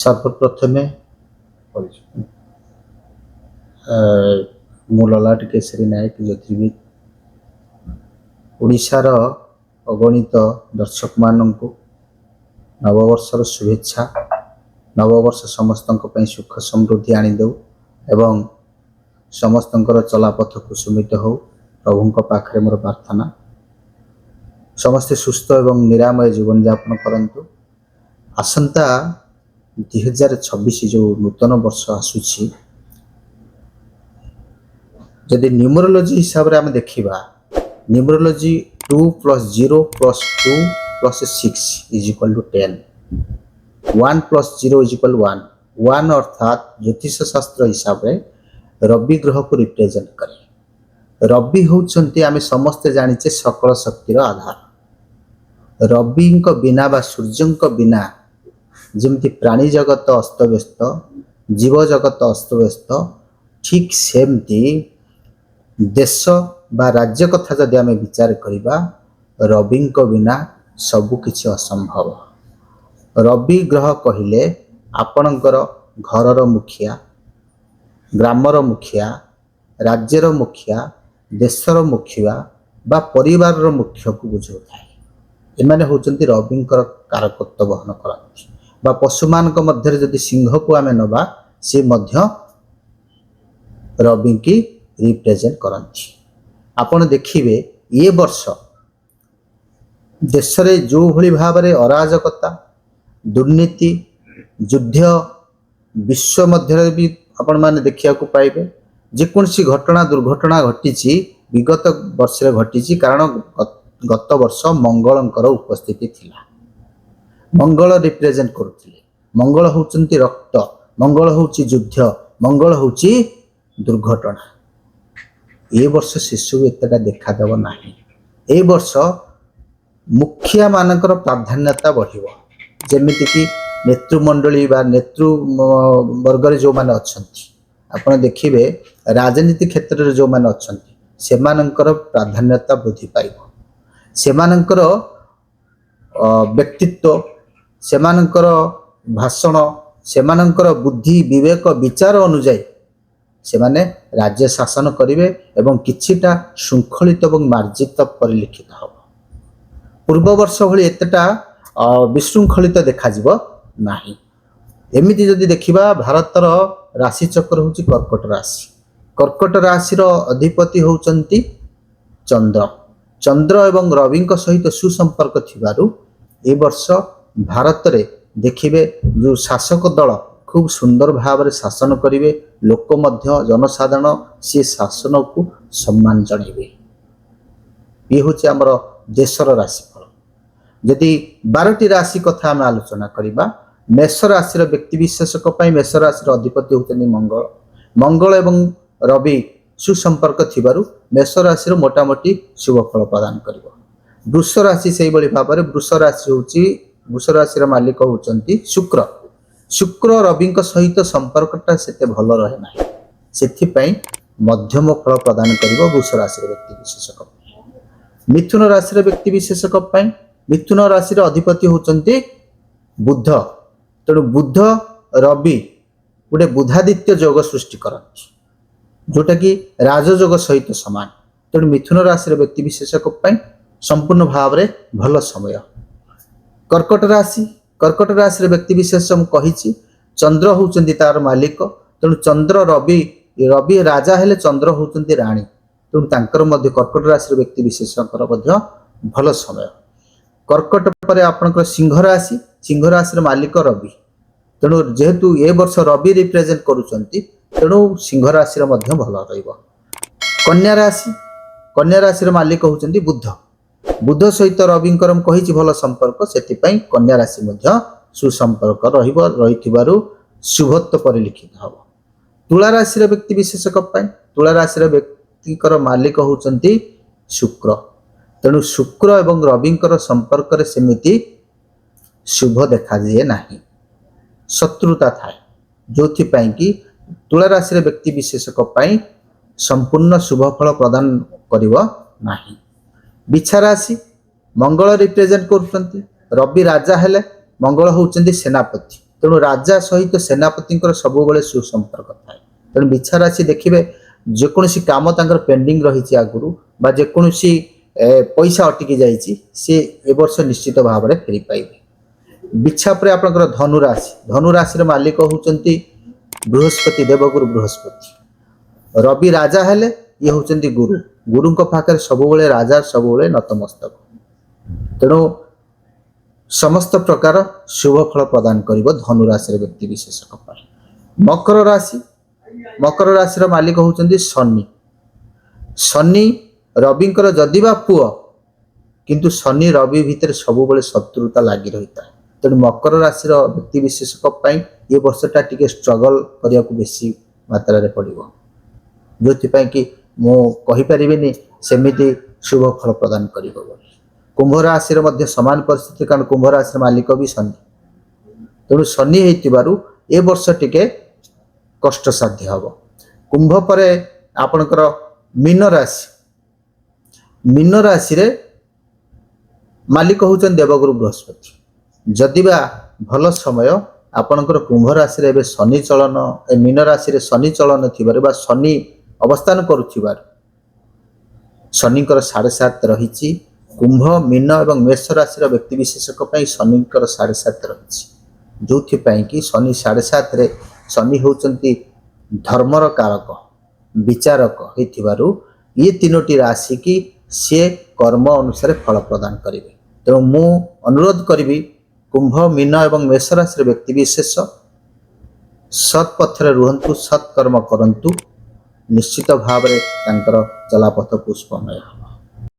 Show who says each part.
Speaker 1: सर्वप्रथमे मु ललाट केसरी नायक ज्योतिर्विद ओडिशार अगणित दर्शक मानक नववर्षर शुभेच्छा। नववर्ष समस्त सुख समृद्धि आनीदे एवं समस्त चलापथ कुसुमित हो प्रभु पाखे मोर प्रार्थना। समस्ते सुस्थ एवं निरामय जीवन यापन करंतु। आसंता 2026 जो नूतन वर्ष आसुची जदि न्यूमरोलॉजी हिसाब रे आम देखिबा न्यूमरोलॉजी 2 + 0 + 2 + 6 = 10 1 + 0 = 1 1 अर्थात ज्योतिष शास्त्र हिसाब रे रवि ग्रह को रिप्रेजेंट करे। रवि होउछंती आमे समस्त जानिचे सकल शक्तिर आधार। रवि को बिना बा सूर्य को बिना जमती प्राणी जगत अस्तव्यस्त जीव जगत अस्तव्यस्त ठीक सेमती देश बा राज्य कथा जदि आमे विचार करिबा रवि को बिना सबु किछि असंभव। रवि ग्रह कहिले आपणकर घरर मुखिया ग्रामर मुखिया राज्यर मुखिया देशर मुखिया बा परिवार मुख्य को बुझाउଥାଏ। एमाने होचंती रविंकर कारकत्व वहन करती बा पशुमान मध्य जदि सिंह को आमे नबा से मध्य रवि की रिप्रेजेंट करती। आपण देखिबे ये वर्ष देश रे जो भली भाव रे अराजकता दुर्नीति युद्ध विश्व मध्य भी आपण माने देखिया को पाइबे। जेकोसी घटना दुर्घटना घटी विगत वर्ष घटी कारण गत वर्ष मंगलंकर उपस्थिति थिला। मंगल रिप्रेजेंट करुथिले। मंगल होउचंती रक्त, मंगल होउची युद्ध, मंगल होउची दुर्घटना। ए वर्ष शिशु एतटा देखा देव नाही। ए वर्ष मुखिया मानकर प्राधान्यता बढ़िबो। जेमिति कि नेतृमंडली बा नेतृ वर्ग जो माने अछंती आपण देखिबे राजनीति क्षेत्र रे जो माने अछंती सेमानकर प्राधान्यता वृद्धि पाइबो। सेमानकर व्यक्तित्व सेमानकर भाषण सेमानकर बुद्धि विवेक विचार अनुଯାयी सेमाने राज्य शासन करिवे एवं किछिटा शृंखलित एवं मार्जित परिलिखित हो। पूर्व वर्ष भली एतटा विशृंखलित देखा जिवो नाही। एमिति जदि देखिबा भारतर राशि चक्र होची कर्कट राशि। कर्कट राशि रो अधिपति होचंती चंद्र। चंद्र एवं रवि सहित सुसंपर्क थिबारु ए वर्ष भारत रे देखिबे जो शासक दल खूब सुंदर भाव रे शासन करिवे। लोक मध्य जनसाधारण से शासन को सम्मान जणैबे। ये होची हमर देशर राशिफल। यदि 12टी राशि कथा हम आलोचना करिबा मेष राशि व्यक्ति विशेषक पई मेष राशि अधिपति होतनी मंगल। मंगल एवं रवि सुसंपर्क थिबारु मेष राशि मोटामोटी शुभ फल प्रदान करिवो। वृष राशि सेही बळी भाव रे वृष राशि होची वृष राशि मालिक होचंती शुक्र। शुक्र रवि सहित संपर्कटा सेते भल रहे ना से मध्यम फल प्रदान करिवो वृष राशि व्यक्ति विशेषक। मिथुन राशि व्यक्ति विशेषक मिथुन राशि अधिपति होचंती बुध। तेणु बुध रवि गोटे बुधादित्य योग सृष्टि करती जोटा कि राजयोग सहित समान। तेणु मिथुन राशि व्यक्ति विशेषक संपूर्ण भाव रे भल समय। कर्कट राशि व्यक्ति विशेष कही चंद्र होचंती तार मालिक। तेणु चंद्र रवि राजा हेले चंद्र होचंती राणी। तेणु तांकर मध्य कर्कट राशि व्यक्ति विशेषकर मध्य भल समय। कर्कट पर आपनकर सिंह राशि मालिक रवि। तेणु जेहेतु ए वर्ष रवि रिप्रेजेंट करूचंती तेणु सिंह राशि मध्य भल रहिबो। कन्या राशि मालिक होचंती बुध। बुध सहित रविंकर कही भल संपर्क से कन्या राशि मध्य सुसंपर्क रहिथिबारु शुभत्व परिलिखित हो। तुला राशि व्यक्ति विशेषक तुला राशि व्यक्तिकर मालिक होचंती शुक्र। तेणु शुक्र एवं रविंकर संपर्क रे सेमिति शुभ देखा जाए नाही। शत्रुता थाए जोथि कि तुला राशि व्यक्ति विशेषक संपूर्ण शुभ फल प्रदान करिवो नाही। बिछा राशि मंगल रिप्रेजेंट करते रवि राजा हेले मंगल होचंती सेनापति। ତେଣୁ ରାଜା ସହିତ ସେନାପତିଙ୍କର ସବୁବେଳେ ସୁସମ୍ପର୍କ ଥାଏ। ତେଣୁ ବିଛା ରାଶି ଦେଖିବେ ଯେକୌଣସି କାମ ତାଙ୍କର ପେଣ୍ଡିଂ ରହିଛି ଆଗରୁ ବା ଯେକୌଣସି ପଇସା ଅଟକି ଯାଇଛି ସେ ଏ ବର୍ଷ ନିଶ୍ଚିତ ଭାବରେ ଫେରି ପାଇବେ। ବିଛା ପରେ ଆପଣଙ୍କର ଧନୁରାଶି। ଧନୁରାଶିର ମାଲିକ ହେଉଛନ୍ତି ବୃହସ୍ପତି, ଦେବଗୁରୁ ବୃହସ୍ପତି। ରବି ରାଜା ହେଲେ ଇଏ ହେଉଛନ୍ତି ଗୁରୁ। ଗୁରୁଙ୍କ ପାଖରେ ସବୁବେଳେ ରାଜା ସବୁବେଳେ ନତମସ୍ତକ। ତେଣୁ ସମସ୍ତ ପ୍ରକାର ଶୁଭ ଫଳ ପ୍ରଦାନ କରିବ ଧନୁରାଶିର ବ୍ୟକ୍ତି ବିଶେଷଙ୍କ ପାଇଁ। ମକର ରାଶି। ମକର ରାଶିର ମାଲିକ ହେଉଛନ୍ତି ଶନି। ଶନି ରବିଙ୍କର ଯଦିବା ପୁଅ, କିନ୍ତୁ ଶନି ରବି ଭିତରେ ସବୁବେଳେ ଶତ୍ରୁତା ଲାଗି ରହିଥାଏ। ତେଣୁ ମକର ରାଶିର ବ୍ୟକ୍ତି ବିଶେଷଙ୍କ ପାଇଁ ଏ ବର୍ଷଟା ଟିକେ ଷ୍ଟ୍ରଗଲ କରିବାକୁ ବେଶୀ ମାତ୍ରାରେ ପଡ଼ିବ, ଯେଉଁଥିପାଇଁ କି ମୁଁ କହିପାରିବିନି ସେମିତି ଶୁଭ ଫଳ ପ୍ରଦାନ କରିବ ବୋଲି। କୁମ୍ଭ ରାଶିର ମଧ୍ୟ ସମାନ ପରିସ୍ଥିତି, କାରଣ କୁମ୍ଭ ରାଶିର ମାଲିକ ବି ଶନି। ତେଣୁ ଶନି ହେଇଥିବାରୁ ଏ ବର୍ଷ ଟିକେ କଷ୍ଟସାଧ୍ୟ ହେବ। କୁମ୍ଭ ପରେ ଆପଣଙ୍କର ମୀନ ରାଶି। ମୀନ ରାଶିରେ ମାଲିକ ହେଉଛନ୍ତି ଦେବଗୁରୁ ବୃହସ୍ପତି। ଯଦିବା ଭଲ ସମୟ ଆପଣଙ୍କର କୁମ୍ଭ ରାଶିରେ ଏବେ ଶନି ଚଳନ, ମୀନ ରାଶିରେ ଶନି ଚଳନ ଥିବାରୁ ବା ଶନି ଅବସ୍ଥାନ କରୁଥିବାରୁ ଶନିଙ୍କର 7.5 ରହିଛି। କୁମ୍ଭ, ମୀନ ଏବଂ ମେଷ ରାଶିର ବ୍ୟକ୍ତିବିଶେଷଙ୍କ ପାଇଁ ଶନିଙ୍କର 7.5 ରହିଛି, ଯେଉଁଥିପାଇଁ କି ଶନି 7.5ରେ ଶନି ହେଉଛନ୍ତି ଧର୍ମର କାରକ, ବିଚାରକ ହେଇଥିବାରୁ ଇଏ 3ଟି ରାଶି କି ସିଏ କର୍ମ ଅନୁସାରେ ଫଳ ପ୍ରଦାନ କରିବେ। ତେଣୁ ମୁଁ ଅନୁରୋଧ କରିବି କୁମ୍ଭ, ମୀନ ଏବଂ ମେଷ ରାଶିର ବ୍ୟକ୍ତିବିଶେଷ ସତ୍ ପଥରେ ରୁହନ୍ତୁ, ସତ୍ କର୍ମ କରନ୍ତୁ, ନିଶ୍ଚିତ ଭାବରେ ତାଙ୍କର ଚଲାପଥ ପୁଷ୍ପମୟ ହେବ।